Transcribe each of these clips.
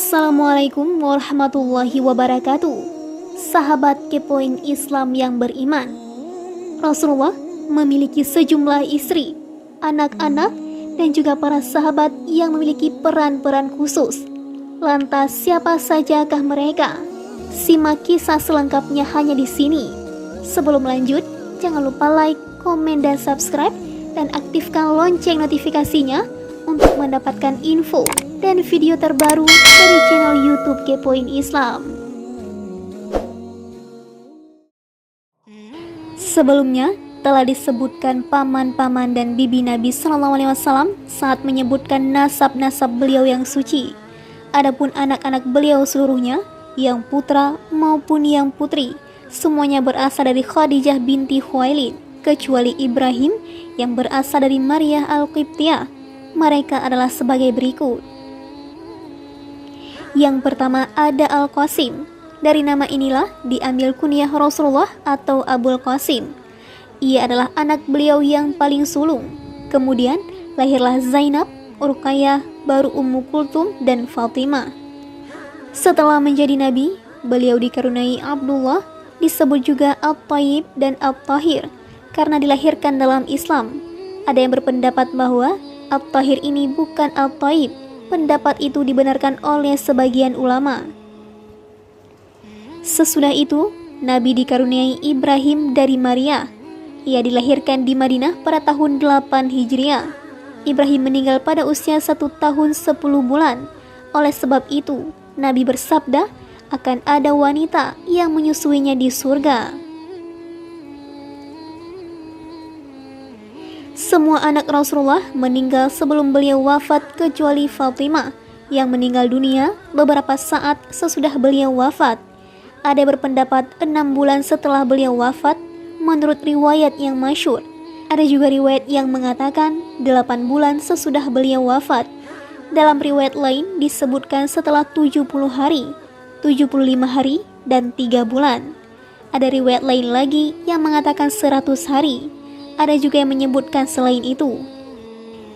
Assalamualaikum warahmatullahi wabarakatuh. Sahabat kepoin Islam yang beriman, Rasulullah memiliki sejumlah istri, anak-anak, dan juga para sahabat yang memiliki peran-peran khusus. Lantas siapa sajakah mereka? Simak kisah selengkapnya hanya di sini. Sebelum lanjut, jangan lupa like, komen, dan subscribe, dan aktifkan lonceng notifikasinya untuk mendapatkan info dan video terbaru dari channel YouTube Kepoin Islam. Sebelumnya telah disebutkan paman-paman dan bibi Nabi SAW saat menyebutkan nasab-nasab beliau yang suci. Adapun anak-anak beliau seluruhnya, yang putra maupun yang putri, semuanya berasal dari Khadijah binti Khuwailid, kecuali Ibrahim yang berasal dari Maryah Al-Qibtiyah. Mereka adalah sebagai berikut. Yang pertama ada Al-Qasim. Dari nama inilah diambil kunyah Rasulullah atau Abul Qasim. Ia adalah anak beliau yang paling sulung. Kemudian lahirlah Zainab, Ruqayyah, baru Ummu Kulthum dan Fatimah. Setelah menjadi nabi, beliau dikaruniai Abdullah, disebut juga At-Thayyib dan At-Tahir karena dilahirkan dalam Islam. Ada yang berpendapat bahwa At-Tahir ini bukan At-Thayyib. Pendapat itu dibenarkan oleh sebagian ulama. Sesudah itu, Nabi dikaruniai Ibrahim dari Maryah. Ia dilahirkan di Madinah pada tahun 8 Hijriah. Ibrahim meninggal pada usia 1 tahun 10 bulan. Oleh sebab itu, Nabi bersabda akan ada wanita yang menyusuinya di surga. Semua anak Rasulullah meninggal sebelum beliau wafat kecuali Fatimah yang meninggal dunia beberapa saat sesudah beliau wafat. Ada berpendapat 6 bulan setelah beliau wafat menurut riwayat yang masyhur. Ada juga riwayat yang mengatakan 8 bulan sesudah beliau wafat. Dalam riwayat lain disebutkan setelah 70 hari, 75 hari, dan 3 bulan. Ada riwayat lain lagi yang mengatakan 100 hari. Ada juga yang menyebutkan selain itu.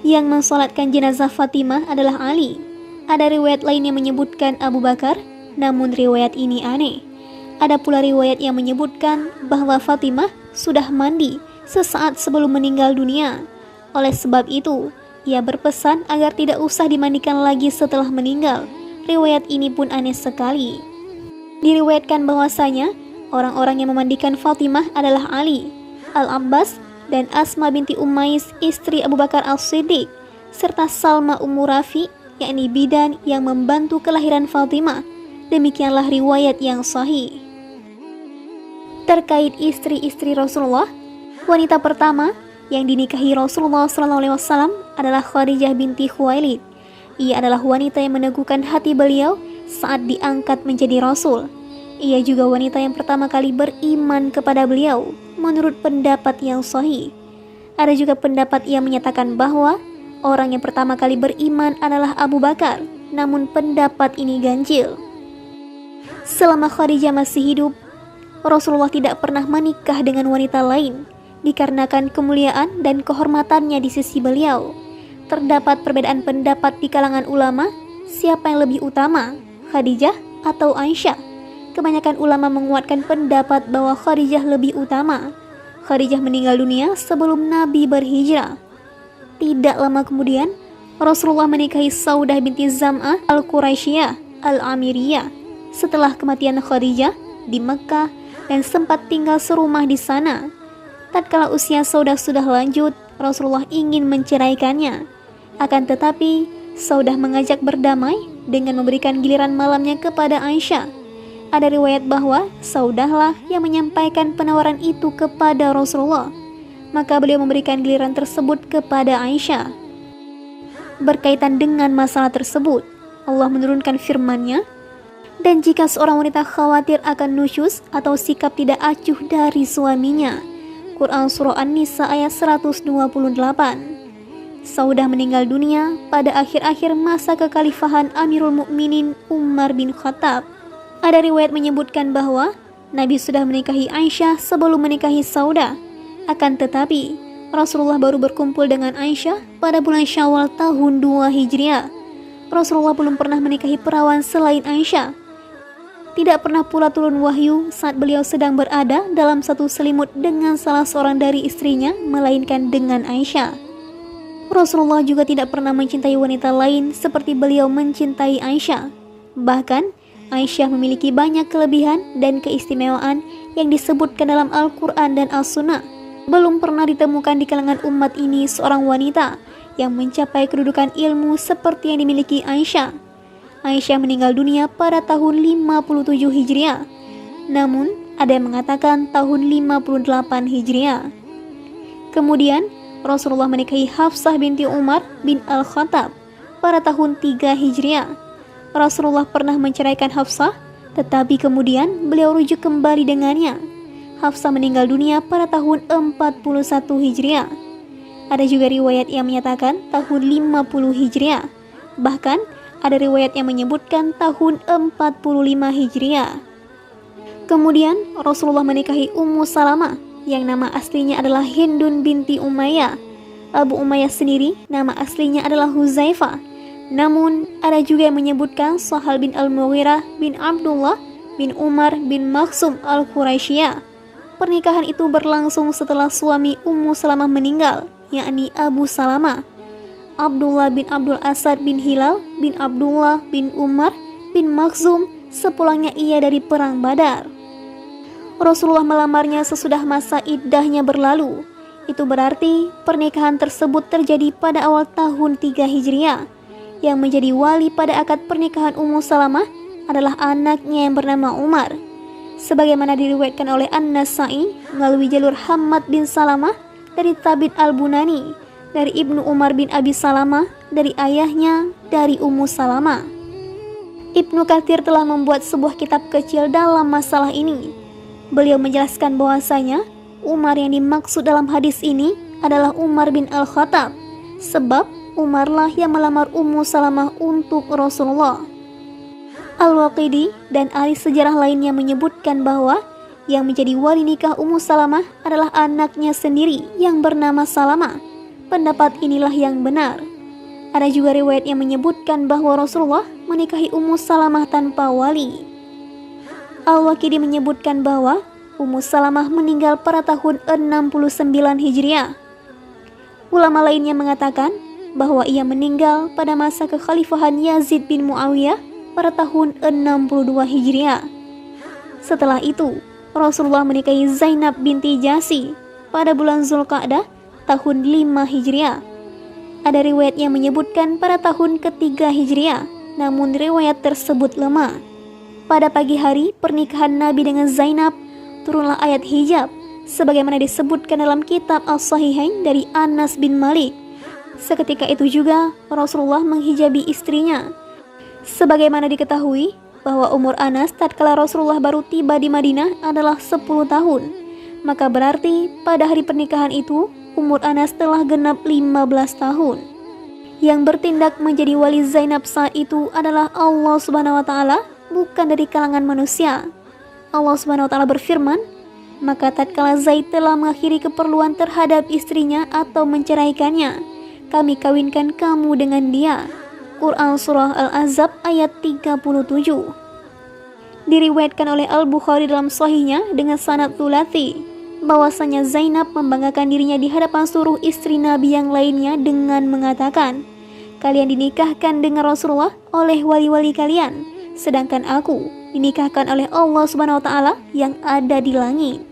Yang mensolatkan jenazah Fatimah adalah Ali. Ada riwayat lain yang menyebutkan Abu Bakar, namun riwayat ini aneh. Ada pula riwayat yang menyebutkan bahwa Fatimah sudah mandi sesaat sebelum meninggal dunia. Oleh sebab itu, ia berpesan agar tidak usah dimandikan lagi setelah meninggal. Riwayat ini pun aneh sekali. Diriwayatkan bahwasanya orang-orang yang memandikan Fatimah adalah Ali, Al-Abbas, dan Asma binti Ummais, istri Abu Bakar As-Siddiq, serta Salma Ummu Rafi, yakni bidan yang membantu kelahiran Fatimah. Demikianlah riwayat yang sahih. Terkait istri-istri Rasulullah, wanita pertama yang dinikahi Rasulullah SAW adalah Khadijah binti Khuwailid. Ia adalah wanita yang meneguhkan hati beliau saat diangkat menjadi Rasul. Ia juga wanita yang pertama kali beriman kepada beliau menurut pendapat yang sahih. Ada juga pendapat yang menyatakan bahwa orang yang pertama kali beriman adalah Abu Bakar, namun pendapat ini ganjil. Selama Khadijah masih hidup, Rasulullah tidak pernah menikah dengan wanita lain dikarenakan kemuliaan dan kehormatannya di sisi beliau. Terdapat perbedaan pendapat di kalangan ulama siapa yang lebih utama, Khadijah atau Aisyah. Kebanyakan ulama menguatkan pendapat bahwa Khadijah lebih utama. Khadijah meninggal dunia sebelum Nabi berhijrah. Tidak lama kemudian, Rasulullah menikahi Saudah binti Zam'ah Al-Quraisyiyah Al-Amiriyah setelah kematian Khadijah di Mekkah dan sempat tinggal serumah di sana. Tatkala usia Saudah sudah lanjut, Rasulullah ingin menceraikannya. Akan tetapi, Saudah mengajak berdamai dengan memberikan giliran malamnya kepada Aisyah. Ada riwayat bahwa Saudahlah yang menyampaikan penawaran itu kepada Rasulullah. Maka beliau memberikan giliran tersebut kepada Aisyah. Berkaitan dengan masalah tersebut, Allah menurunkan firman-Nya, dan jika seorang wanita khawatir akan nusyuz atau sikap tidak acuh dari suaminya. Quran Surah An-Nisa ayat 128. Saudah meninggal dunia pada akhir-akhir masa kekhalifahan Amirul Mukminin Umar bin Khattab. Ada riwayat menyebutkan bahwa Nabi sudah menikahi Aisyah sebelum menikahi Saudah. Akan tetapi, Rasulullah baru berkumpul dengan Aisyah pada bulan Syawal tahun 2 Hijriah. Rasulullah belum pernah menikahi perawan selain Aisyah. Tidak pernah pula turun wahyu saat beliau sedang berada dalam satu selimut dengan salah seorang dari istrinya, melainkan dengan Aisyah. Rasulullah juga tidak pernah mencintai wanita lain seperti beliau mencintai Aisyah. Bahkan, Aisyah memiliki banyak kelebihan dan keistimewaan yang disebutkan dalam Al-Quran dan As-Sunnah. Belum pernah ditemukan di kalangan umat ini seorang wanita yang mencapai kedudukan ilmu seperti yang dimiliki Aisyah. Aisyah meninggal dunia pada tahun 57 Hijriah. Namun, ada yang mengatakan tahun 58 Hijriah. Kemudian, Rasulullah menikahi Hafsah binti Umar bin Al-Khattab pada tahun 3 Hijriah. Rasulullah pernah menceraikan Hafsah, tetapi kemudian beliau rujuk kembali dengannya. Hafsah meninggal dunia pada tahun 41 Hijriah. Ada juga riwayat yang menyatakan tahun 50 Hijriah. Bahkan, ada riwayat yang menyebutkan tahun 45 Hijriah. Kemudian Rasulullah menikahi Ummu Salamah yang nama aslinya adalah Hindun binti Umayyah. Abu Umayyah sendiri nama aslinya adalah Huzaifah. Namun ada juga yang menyebutkan Sahal bin Al-Mughirah bin Abdullah bin Umar bin Makhzum Al-Quraisyiyah. Pernikahan itu berlangsung setelah suami Ummu Salamah meninggal, yakni Abu Salamah, Abdullah bin Abdul Asad bin Hilal bin Abdullah bin Umar bin Makhzum sepulangnya ia dari perang Badar. Rasulullah melamarnya sesudah masa iddahnya berlalu. Itu berarti pernikahan tersebut terjadi pada awal tahun 3 Hijriah. Yang menjadi wali pada akad pernikahan Ummu Salamah adalah anaknya yang bernama Umar. Sebagaimana diriwayatkan oleh An-Nasa'i melalui jalur Hammad bin Salamah dari Thabit Al-Bunani, dari Ibnu Umar bin Abi Salamah, dari ayahnya, dari Ummu Salamah. Ibnu Katsir telah membuat sebuah kitab kecil dalam masalah ini. Beliau menjelaskan bahwasanya Umar yang dimaksud dalam hadis ini adalah Umar bin Al-Khattab, sebab Umarlah yang melamar Ummu Salamah untuk Rasulullah. Al-Waqidi dan ahli sejarah lainnya menyebutkan bahwa yang menjadi wali nikah Ummu Salamah adalah anaknya sendiri yang bernama Salamah. Pendapat inilah yang benar. Ada juga riwayat yang menyebutkan bahwa Rasulullah menikahi Ummu Salamah tanpa wali. Al-Waqidi menyebutkan bahwa Ummu Salamah meninggal pada tahun 69 Hijriah. Ulama lainnya mengatakan bahwa ia meninggal pada masa kekhalifahan Yazid bin Muawiyah pada tahun 62 Hijriah. Setelah itu, Rasulullah menikahi Zainab binti Jasi pada bulan Zulqa'dah tahun 5 Hijriah. Ada riwayat yang menyebutkan pada tahun ketiga Hijriah, namun riwayat tersebut lemah. Pada pagi hari pernikahan Nabi dengan Zainab, turunlah ayat hijab, sebagaimana disebutkan dalam kitab As-Sahihain dari Anas bin Malik. Seketika itu juga Rasulullah menghijabi istrinya. Sebagaimana diketahui bahwa umur Anas tatkala Rasulullah baru tiba di Madinah adalah 10 tahun. Maka berarti pada hari pernikahan itu umur Anas telah genap 15 tahun. Yang bertindak menjadi wali Zainab saat itu adalah Allah Subhanahu wa taala, bukan dari kalangan manusia. Allah Subhanahu wa taala berfirman, "Maka tatkala Zaid telah mengakhiri keperluan terhadap istrinya atau menceraikannya, kami kawinkan kamu dengan dia." Quran Surah Al-Ahzab ayat 37. Diriwayatkan oleh Al-Bukhari dalam sahihnya dengan sanad thulathi bahwasanya Zainab membanggakan dirinya di hadapan seluruh istri Nabi yang lainnya dengan mengatakan, "Kalian dinikahkan dengan Rasulullah oleh wali-wali kalian, sedangkan aku dinikahkan oleh Allah Subhanahu wa taala yang ada di langit."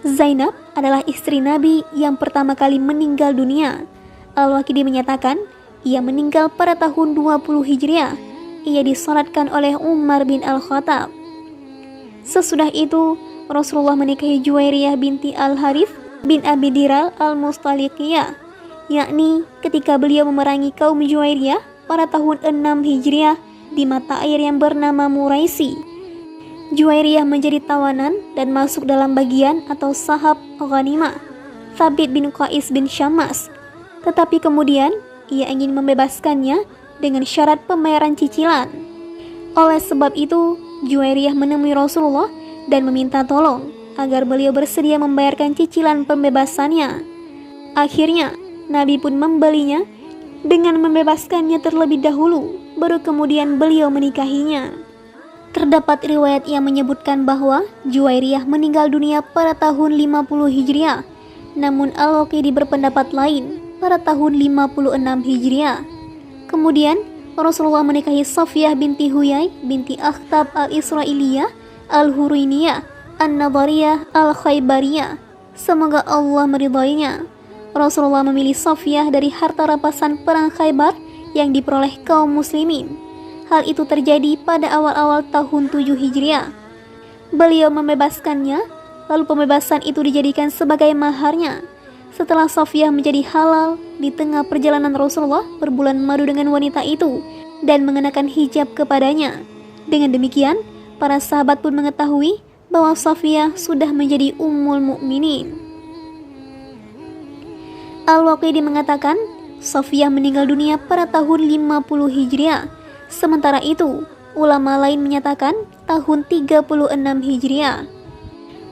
Zainab adalah istri Nabi yang pertama kali meninggal dunia. Al-Waqidi menyatakan, ia meninggal pada tahun 20 Hijriah. Ia disolatkan oleh Umar bin Al-Khattab. Sesudah itu, Rasulullah menikahi Juwairiyah binti Al-Harith bin Abi Diral Al-Mustaliqiyah, yakni ketika beliau memerangi kaum Juwairiyah pada tahun 6 Hijriah di mata air yang bernama Muraisi. Juwairiyah menjadi tawanan dan masuk dalam bagian atau sahab ghanimah Thabit bin Qais bin Syammas. Tetapi kemudian ia ingin membebaskannya dengan syarat pembayaran cicilan. Oleh sebab itu, Juwairiyah menemui Rasulullah dan meminta tolong agar beliau bersedia membayarkan cicilan pembebasannya. Akhirnya, Nabi pun membelinya dengan membebaskannya terlebih dahulu, baru kemudian beliau menikahinya. Terdapat riwayat yang menyebutkan bahwa Juwairiyah meninggal dunia pada tahun 50 Hijriah, namun Al-Waqidi berpendapat lain pada tahun 56 Hijriah. Kemudian Rasulullah menikahi Safiyah binti Huyai binti Akhtab al-Israiliyah al-Huruiniyah an-Nadhariyah al-Khaybariyah. Semoga Allah meridainya. Rasulullah memilih Safiyah dari harta rampasan perang Khaybar yang diperoleh kaum muslimin. Hal itu terjadi pada awal-awal tahun 7 Hijriah. Beliau membebaskannya, lalu pembebasan itu dijadikan sebagai maharnya. Setelah Safiyah menjadi halal, di tengah perjalanan Rasulullah berbulan madu dengan wanita itu dan mengenakan hijab kepadanya. Dengan demikian, para sahabat pun mengetahui bahwa Safiyah sudah menjadi ummul mukminin. Al-Waqidi mengatakan Safiyah meninggal dunia pada tahun 50 Hijriah. Sementara itu, ulama lain menyatakan tahun 36 Hijriah.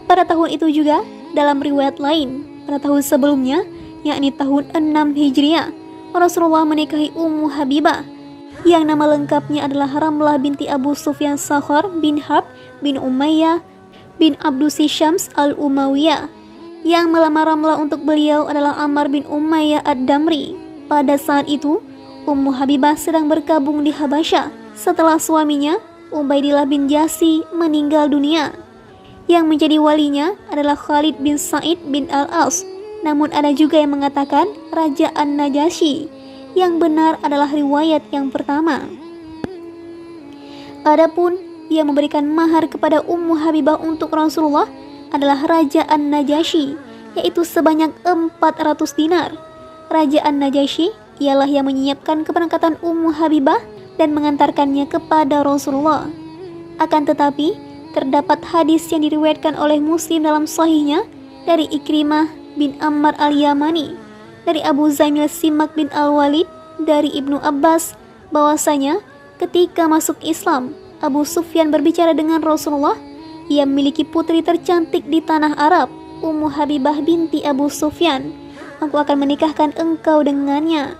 Pada tahun itu juga, dalam riwayat lain, pada tahun sebelumnya, yakni tahun 6 Hijriah, Rasulullah menikahi Ummu Habibah, yang nama lengkapnya adalah Ramlah binti Abu Sufyan Sakhar bin Harb bin Umayyah bin Abdusi Syams al-Umayyah. Yang melamar Ramlah untuk beliau adalah Ammar bin Umayyah ad-Damri. Pada saat itu, Ummu Habibah sedang berkabung di Habasyah setelah suaminya, Ubaidillah bin Jasi, meninggal dunia. Yang menjadi walinya adalah Khalid bin Sa'id bin Al-As. Namun ada juga yang mengatakan Raja An-Najasyi. Yang benar adalah riwayat yang pertama. Adapun yang memberikan mahar kepada Ummu Habibah untuk Rasulullah adalah Raja An-Najasyi, yaitu sebanyak 400 dinar. Raja An-Najasyi ialah yang menyiapkan keberangkatan Ummu Habibah dan mengantarkannya kepada Rasulullah. Akan tetapi, terdapat hadis yang diriwayatkan oleh Muslim dalam sahihnya dari Ikrimah bin Ammar al-Yamani, dari Abu Zaimil Simak bin Al-Walid, dari Ibnu Abbas, bahwasanya ketika masuk Islam, Abu Sufyan berbicara dengan Rasulullah. Ia memiliki putri tercantik di tanah Arab, Ummu Habibah binti Abu Sufyan. Aku akan menikahkan engkau dengannya.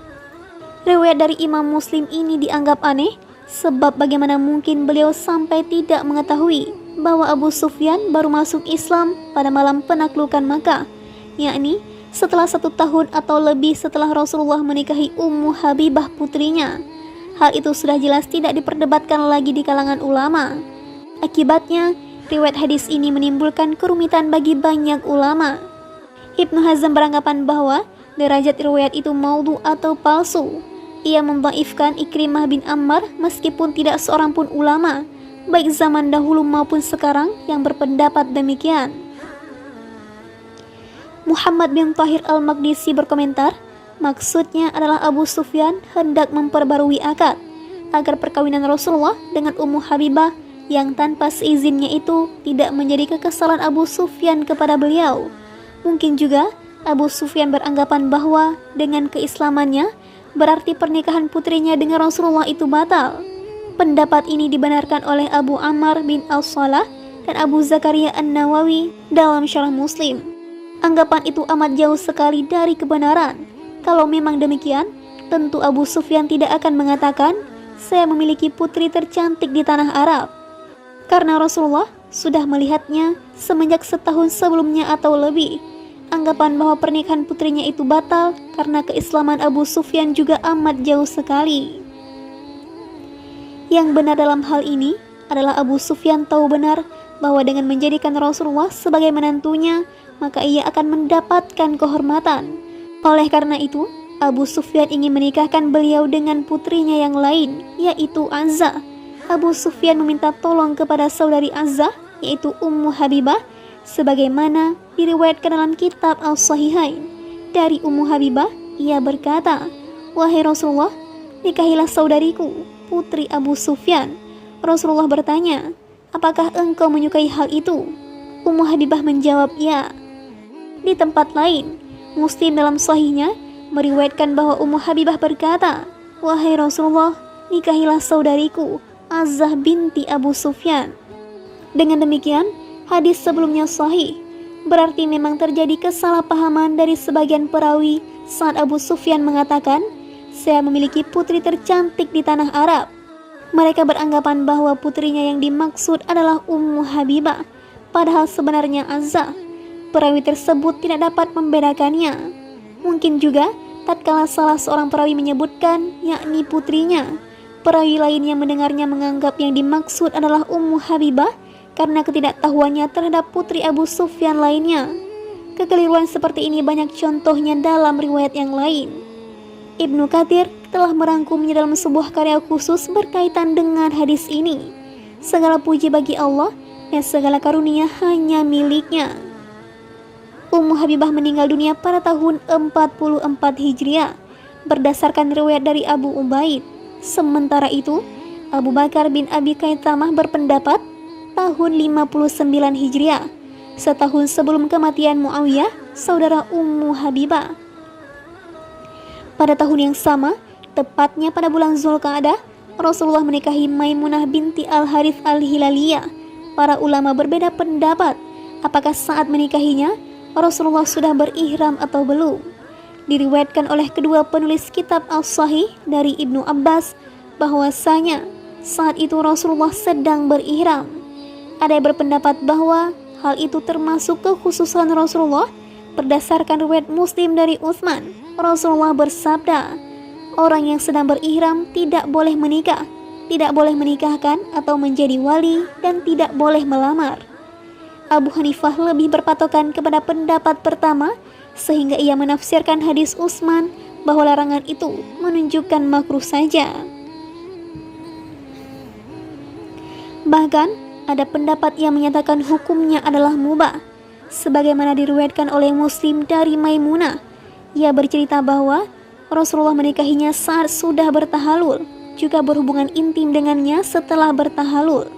Riwayat dari Imam Muslim ini dianggap aneh, sebab bagaimana mungkin beliau sampai tidak mengetahui bahwa Abu Sufyan baru masuk Islam pada malam penaklukan Makkah, yakni setelah 1 tahun atau lebih setelah Rasulullah menikahi Ummu Habibah putrinya. Hal itu sudah jelas tidak diperdebatkan lagi di kalangan ulama. Akibatnya, riwayat hadis ini menimbulkan kerumitan bagi banyak ulama. Ibnu Hazm beranggapan bahwa derajat riwayat itu maudhu atau palsu. Ia mendhaifkan Ikrimah bin Ammar meskipun tidak seorang pun ulama, baik zaman dahulu maupun sekarang, yang berpendapat demikian. Muhammad bin Tahir al-Maqdisi berkomentar, maksudnya adalah Abu Sufyan hendak memperbarui akad agar perkawinan Rasulullah dengan Ummu Habibah yang tanpa seizinnya itu tidak menjadi kekesalan Abu Sufyan kepada beliau. Mungkin juga Abu Sufyan beranggapan bahwa dengan keislamannya berarti pernikahan putrinya dengan Rasulullah itu batal. Pendapat ini dibenarkan oleh Abu Ammar bin Al-Salah dan Abu Zakaria An-Nawawi dalam Syarah Muslim. Anggapan itu amat jauh sekali dari kebenaran. Kalau memang demikian, tentu Abu Sufyan tidak akan mengatakan, "Saya memiliki putri tercantik di tanah Arab," karena Rasulullah sudah melihatnya semenjak setahun sebelumnya atau lebih. Anggapan bahwa pernikahan putrinya itu batal karena keislaman Abu Sufyan juga amat jauh sekali. Yang benar dalam hal ini adalah Abu Sufyan tahu benar bahwa dengan menjadikan Rasulullah sebagai menantunya, maka ia akan mendapatkan kehormatan. Oleh karena itu, Abu Sufyan ingin menikahkan beliau dengan putrinya yang lain, yaitu Azzah. Abu Sufyan meminta tolong kepada saudari Azzah, yaitu Ummu Habibah, sebagaimana diriwayatkan dalam kitab Al-Sahihain. Dari Ummu Habibah, ia berkata, "Wahai Rasulullah, nikahilah saudariku, putri Abu Sufyan." Rasulullah bertanya, "Apakah engkau menyukai hal itu?" Ummu Habibah menjawab, "Ya." Di tempat lain, Muslim dalam sahihnya meriwayatkan bahwa Ummu Habibah berkata, "Wahai Rasulullah, nikahilah saudariku, Azzah binti Abu Sufyan." Dengan demikian, hadis sebelumnya sahih. Berarti memang terjadi kesalahpahaman dari sebagian perawi saat Abu Sufyan mengatakan, saya memiliki putri tercantik di tanah Arab. Mereka beranggapan bahwa putrinya yang dimaksud adalah Ummu Habibah, padahal sebenarnya Azza. Perawi tersebut tidak dapat membedakannya. Mungkin juga tatkala salah seorang perawi menyebutkan yakni putrinya, perawi lain yang mendengarnya menganggap yang dimaksud adalah Ummu Habibah karena ketidaktahuannya terhadap putri Abu Sufyan lainnya. Kekeliruan seperti ini banyak contohnya dalam riwayat yang lain. Ibnu Katsir telah merangkumnya dalam sebuah karya khusus berkaitan dengan hadis ini. Segala puji bagi Allah dan segala karunia hanya miliknya. Ummu Habibah meninggal dunia pada tahun 44 Hijriah berdasarkan riwayat dari Abu Ubaid. Sementara itu, Abu Bakar bin Abi Qaitamah berpendapat tahun 59 Hijriah, setahun sebelum kematian Muawiyah, saudara Ummu Habibah. Pada tahun yang sama, tepatnya pada bulan Zulqa'dah, Rasulullah menikahi Maimunah binti Al-Harith Al-Hilaliyah. Para ulama berbeda pendapat apakah saat menikahinya Rasulullah sudah berihram atau belum. Diriwayatkan oleh kedua penulis kitab As-Sahih dari Ibnu Abbas bahwasanya saat itu Rasulullah sedang berihram. Ada yang berpendapat bahwa hal itu termasuk kekhususan Rasulullah. Berdasarkan riwayat Muslim dari Utsman, Rasulullah bersabda, orang yang sedang berihram tidak boleh menikah, tidak boleh menikahkan atau menjadi wali, dan tidak boleh melamar. Abu Hanifah lebih berpatokan kepada pendapat pertama, sehingga ia menafsirkan hadis Utsman bahwa larangan itu menunjukkan makruh saja. Bahkan ada pendapat yang menyatakan hukumnya adalah mubah, sebagaimana diriwayatkan oleh Muslim dari Maimunah. Ia bercerita bahwa Rasulullah menikahinya saat sudah bertahalul, juga berhubungan intim dengannya setelah bertahalul.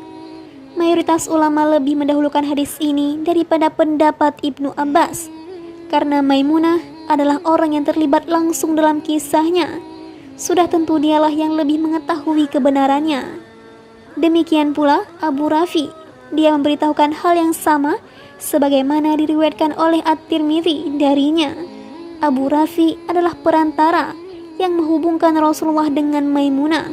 Mayoritas ulama lebih mendahulukan hadis ini daripada pendapat Ibnu Abbas, karena Maimunah adalah orang yang terlibat langsung dalam kisahnya. Sudah tentu dialah yang lebih mengetahui kebenarannya. Demikian pula Abu Rafi, dia memberitahukan hal yang sama sebagaimana diriwayatkan oleh At-Tirmidzi darinya. Abu Rafi adalah perantara yang menghubungkan Rasulullah dengan Maimunah.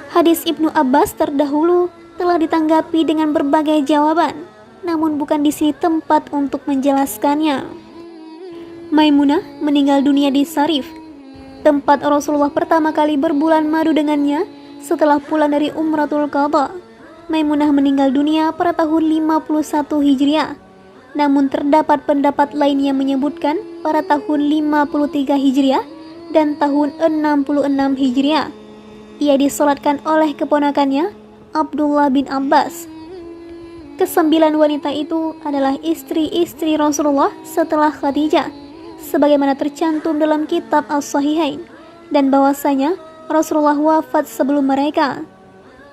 Hadis Ibnu Abbas terdahulu telah ditanggapi dengan berbagai jawaban, namun bukan di sini tempat untuk menjelaskannya. Maimunah meninggal dunia di Sarif, tempat Rasulullah pertama kali berbulan madu dengannya setelah pulang dari Umratul Qadha. Maimunah meninggal dunia pada tahun 51 Hijriah, namun terdapat pendapat lain yang menyebutkan pada tahun 53 Hijriah dan tahun 66 Hijriah. Ia disolatkan oleh keponakannya Abdullah bin Abbas. Kesembilan wanita itu adalah istri-istri Rasulullah setelah Khadijah, sebagaimana tercantum dalam kitab As-Sahihain, dan bahwasanya Rasulullah wafat sebelum mereka.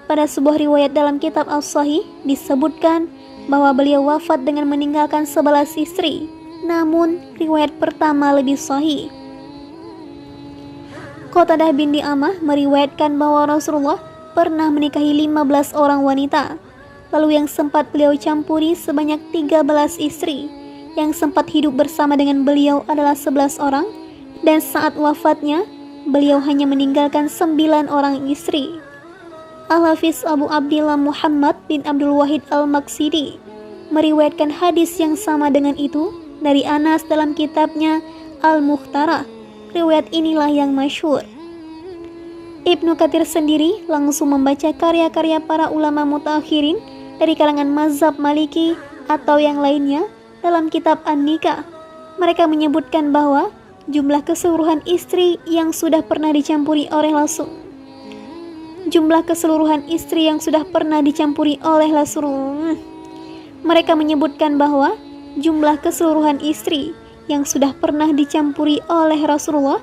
Pada sebuah riwayat dalam kitab As-Sahih disebutkan bahwa beliau wafat dengan meninggalkan 11 istri, namun riwayat pertama lebih sahih. Qatadah bin Di'amah meriwayatkan bahwa Rasulullah pernah menikahi 15 orang wanita, lalu yang sempat beliau campuri sebanyak 13 istri. Yang sempat hidup bersama dengan beliau adalah 11 orang, dan saat wafatnya beliau hanya meninggalkan 9 orang istri. Al-Hafiz Abu Abdillah Muhammad bin Abdul Wahid Al-Maqsidi meriwayatkan hadis yang sama dengan itu dari Anas dalam kitabnya Al-Mukhtarah. Riwayat inilah yang masyhur. Ibnu Katsir sendiri langsung membaca karya-karya para ulama mutakhirin dari kalangan mazhab Maliki atau yang lainnya dalam kitab An-Nikah. Mereka menyebutkan bahwa jumlah keseluruhan istri yang sudah pernah dicampuri oleh Rasulullah. Mereka menyebutkan bahwa jumlah keseluruhan istri yang sudah pernah dicampuri oleh Rasulullah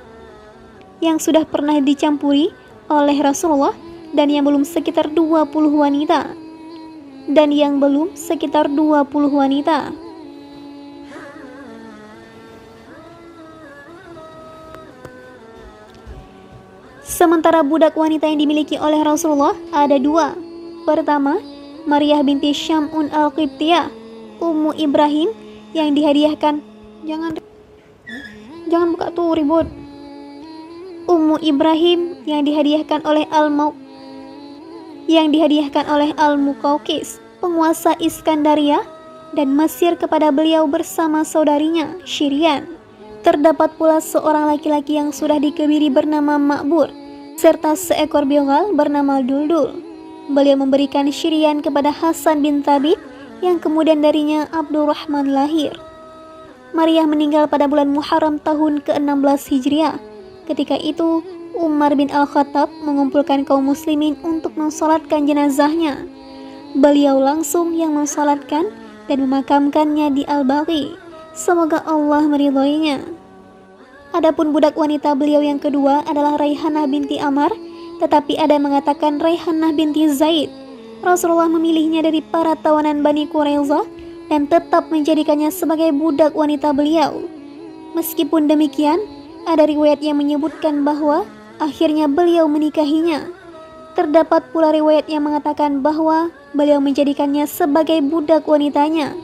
dan yang belum sekitar 20 wanita. Sementara budak wanita yang dimiliki oleh Rasulullah ada 2. Pertama, Maryah binti Syam'un Al-Qibtiyah, Ummu Ibrahim yang dihadiahkan. Jangan buka tuh ribut. Ummu Ibrahim yang dihadiahkan oleh Al-Muqawqis, penguasa Iskandaria dan Mesir kepada beliau bersama saudarinya Syirian. Terdapat pula seorang laki-laki yang sudah dikebiri bernama Ma'bur, serta seekor biogal bernama Duldul. Beliau memberikan Syirian kepada Hasan bin Thabit yang kemudian darinya Abdurrahman lahir. Maryah meninggal pada bulan Muharram tahun ke-16 Hijriah. Ketika itu Umar bin Al-Khattab mengumpulkan kaum muslimin untuk mensolatkan jenazahnya. Beliau langsung yang mensolatkan dan memakamkannya di Al-Baqi. Semoga Allah meridhoinya. Adapun budak wanita beliau yang kedua adalah Raihanah binti Amar, tetapi ada yang mengatakan Raihanah binti Zaid. Rasulullah memilihnya dari para tawanan Bani Quraiza dan tetap menjadikannya sebagai budak wanita beliau. Meskipun demikian, ada riwayat yang menyebutkan bahwa akhirnya beliau menikahinya. Terdapat pula riwayat yang mengatakan bahwa beliau menjadikannya sebagai budak wanitanya,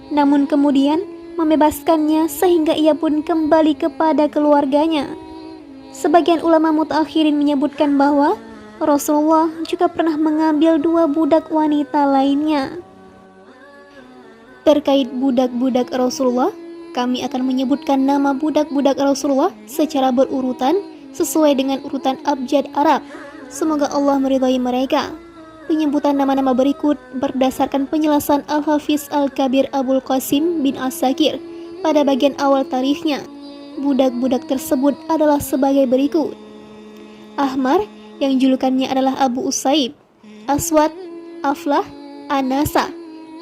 namun kemudian membebaskannya sehingga ia pun kembali kepada keluarganya. Sebagian ulama mutaakhirin menyebutkan bahwa Rasulullah juga pernah mengambil 2 budak wanita lainnya. Terkait budak-budak Rasulullah, kami akan menyebutkan nama budak-budak Rasulullah secara berurutan sesuai dengan urutan abjad Arab. Semoga Allah meridhai mereka. Penyebutan nama-nama berikut berdasarkan penjelasan Al-Hafiz Al-Kabir Abul Qasim bin As-Sakir pada bagian awal tarikhnya. Budak-budak tersebut adalah sebagai berikut: Ahmar, yang julukannya adalah Abu Usaib; Aswad, Aflah, Anasa,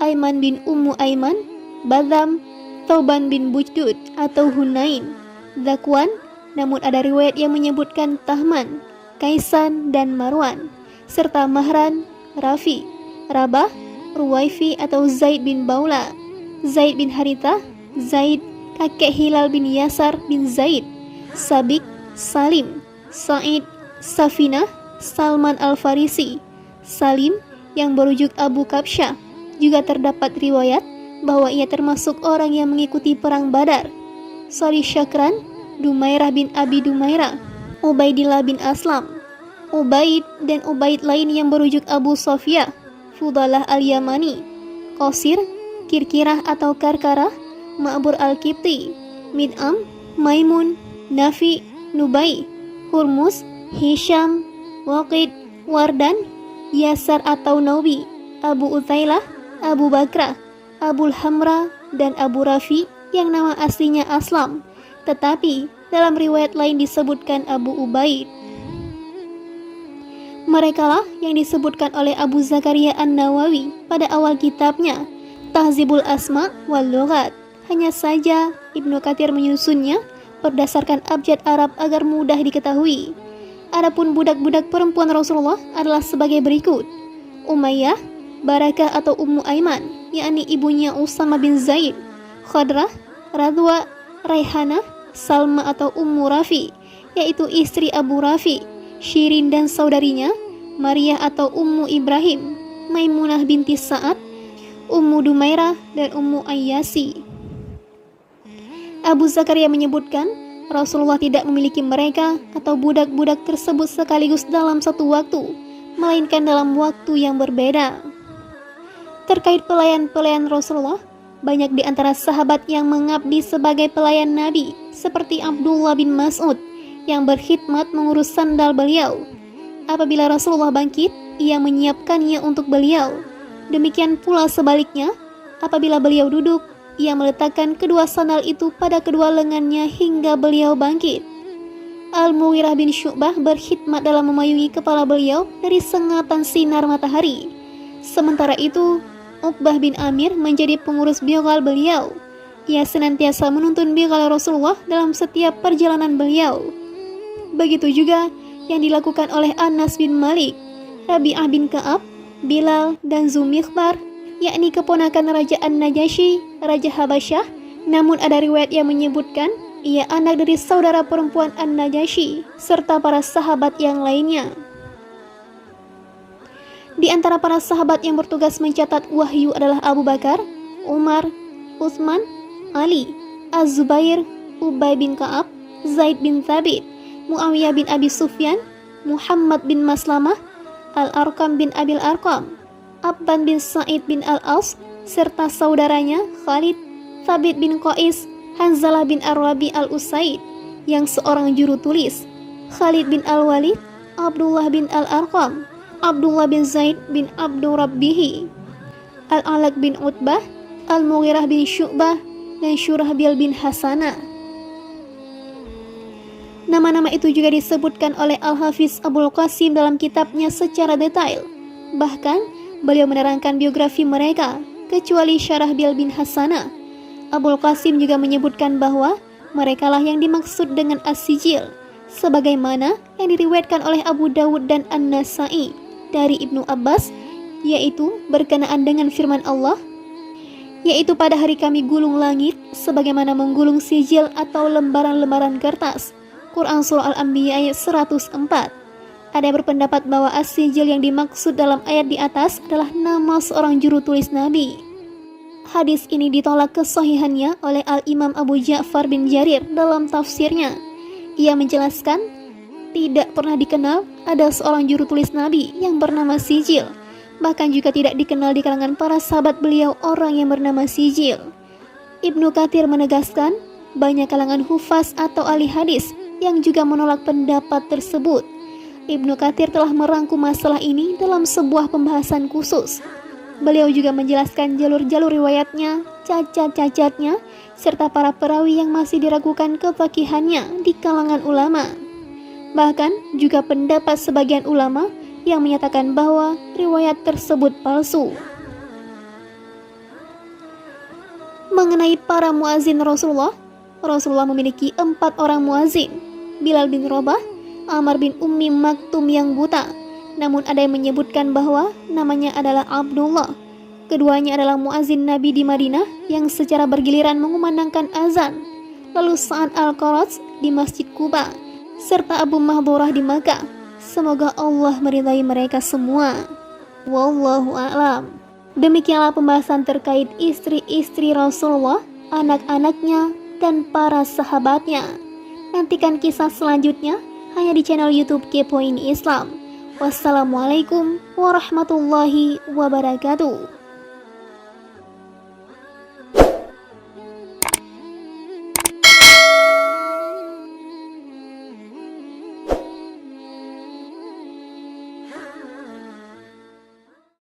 Aiman bin Ummu Aiman, Badam, Thauban bin Bujdud atau Hunain, Zakwan, namun ada riwayat yang menyebutkan Tahman, Kaisan dan Marwan, serta Mahran, Rafi, Rabah, Ruwaifi atau Zaid bin Baula, Zaid bin Haritha, Zaid, kakek Hilal bin Yasar bin Zaid, Sabik, Salim, Sa'id, Safinah, Salman Al-Farisi, Salim yang berujuk Abu Kabsyah. Juga terdapat riwayat bahwa ia termasuk orang yang mengikuti perang Badar. Sari Syakran, Dumairah bin Abi Dumairah, Ubaidillah bin Aslam, Ubaid dan Ubaid lain yang berujuk Abu Sofia, Fudalah Al-Yamani, Qasir, Kirkirah atau Karkarah, Ma'bur Al-Qibti, Mid'am, Maimun, Nafi, Nubai, Hurmus, Hisham, Waqid, Wardan, Yasar atau Naubi, Abu Uthailah, Abu Bakrah, Abul Hamra, dan Abu Rafi yang nama aslinya Aslam, tetapi dalam riwayat lain disebutkan Abu Ubaid. Merekalah yang disebutkan oleh Abu Zakaria An-Nawawi pada awal kitabnya Tahzibul Asma wal Lughat. Hanya saja Ibnu Katsir menyusunnya berdasarkan abjad Arab agar mudah diketahui. Adapun budak-budak perempuan Rasulullah adalah sebagai berikut: Umayyah, Barakah atau Ummu Aiman, yakni ibunya Usama bin Zaid; Khadrah, Radwa, Raihanah, Salma atau Ummu Rafi, yaitu istri Abu Rafi; Syirin dan saudarinya, Maryah atau Ummu Ibrahim; Maimunah binti Sa'ad, Ummu Dumairah, dan Ummu Ayyasi. Abu Zakaria menyebutkan Rasulullah tidak memiliki mereka atau budak-budak tersebut sekaligus dalam satu waktu, melainkan dalam waktu yang berbeda. Terkait pelayan-pelayan Rasulullah, banyak di antara sahabat yang mengabdi sebagai pelayan Nabi, seperti Abdullah bin Mas'ud yang berkhidmat mengurus sandal beliau. Apabila Rasulullah bangkit, ia menyiapkannya untuk beliau. Demikian pula sebaliknya, apabila beliau duduk, ia meletakkan kedua sandal itu pada kedua lengannya hingga beliau bangkit. Al-Mughirah bin Syu'bah berkhidmat dalam memayungi kepala beliau dari sengatan sinar matahari. Sementara itu, Uqbah bin Amir menjadi pengurus biogal beliau. Ia senantiasa menuntun biogal Rasulullah dalam setiap perjalanan beliau. Begitu juga yang dilakukan oleh Anas bin Malik, Rabi'ah bin Ka'ab, Bilal, dan Zumikhbar, yakni keponakan Raja An-Najasyi, Raja Habasyah. Namun ada riwayat yang menyebutkan ia anak dari saudara perempuan An-Najasyi, serta para sahabat yang lainnya. Di antara para sahabat yang bertugas mencatat wahyu adalah Abu Bakar, Umar, Utsman, Ali, Az-Zubair, Ubay bin Ka'ab, Zaid bin Thabit, Muawiyah bin Abi Sufyan, Muhammad bin Maslamah, Al-Arqam bin Abil Arqam, Abban bin Sa'id bin Al-As, serta saudaranya Khalid, Thabit bin Qais, Hanzalah bin Ar-Rabi Al-Usaid, yang seorang juru tulis, Khalid bin Al-Walid, Abdullah bin Al-Arqam, Abdullah bin Zaid bin Abdurrabbihi, Al-Alaq bin Utbah, Al-Mughirah bin Syu'bah, dan Syurahbil bin Hasanah. Nama-nama itu juga disebutkan oleh Al-Hafiz Abul Qasim dalam kitabnya secara detail. Bahkan, beliau menerangkan biografi mereka, kecuali Syurahbil bin Hasanah. Abul Qasim juga menyebutkan bahwa merekalah yang dimaksud dengan As-Sijil, sebagaimana yang diriwayatkan oleh Abu Dawud dan An-Nasa'i dari Ibnu Abbas, yaitu berkenaan dengan firman Allah, yaitu pada hari kami gulung langit sebagaimana menggulung sijil atau lembaran-lembaran kertas. Quran Surah Al-Anbiya ayat 104. Ada yang berpendapat bahwa as-sijil yang dimaksud dalam ayat di atas adalah nama seorang juru tulis Nabi. Hadis ini ditolak kesahihannya oleh Al-Imam Abu Ja'far bin Jarir dalam tafsirnya. Ia menjelaskan, tidak pernah dikenal ada seorang juru tulis Nabi yang bernama Sijil. Bahkan juga tidak dikenal di kalangan para sahabat beliau orang yang bernama Sijil. Ibnu Katsir menegaskan, banyak kalangan hufaz atau ahli hadis yang juga menolak pendapat tersebut. Ibnu Katsir telah merangkum masalah ini dalam sebuah pembahasan khusus. Beliau juga menjelaskan jalur-jalur riwayatnya, cacat-cacatnya, serta para perawi yang masih diragukan kefakihannya di kalangan ulama. Bahkan juga pendapat sebagian ulama yang menyatakan bahwa riwayat tersebut palsu. Mengenai para muazin Rasulullah memiliki 4 orang muazin, Bilal bin Rabah, Amr bin Ummi Maktum yang buta. Namun ada yang menyebutkan bahwa namanya adalah Abdullah. Keduanya adalah muazin Nabi di Madinah yang secara bergiliran mengumandangkan azan. Lalu Sa'ad Al-Qaratz di Masjid Quba, serta Abu Mahdurah di Makkah. Semoga Allah meridai mereka semua. Wallahu a'lam. Demikianlah pembahasan terkait istri-istri Rasulullah, anak-anaknya, dan para sahabatnya. Nantikan kisah selanjutnya hanya di channel YouTube Kepoin Islam. Wassalamualaikum warahmatullahi wabarakatuh.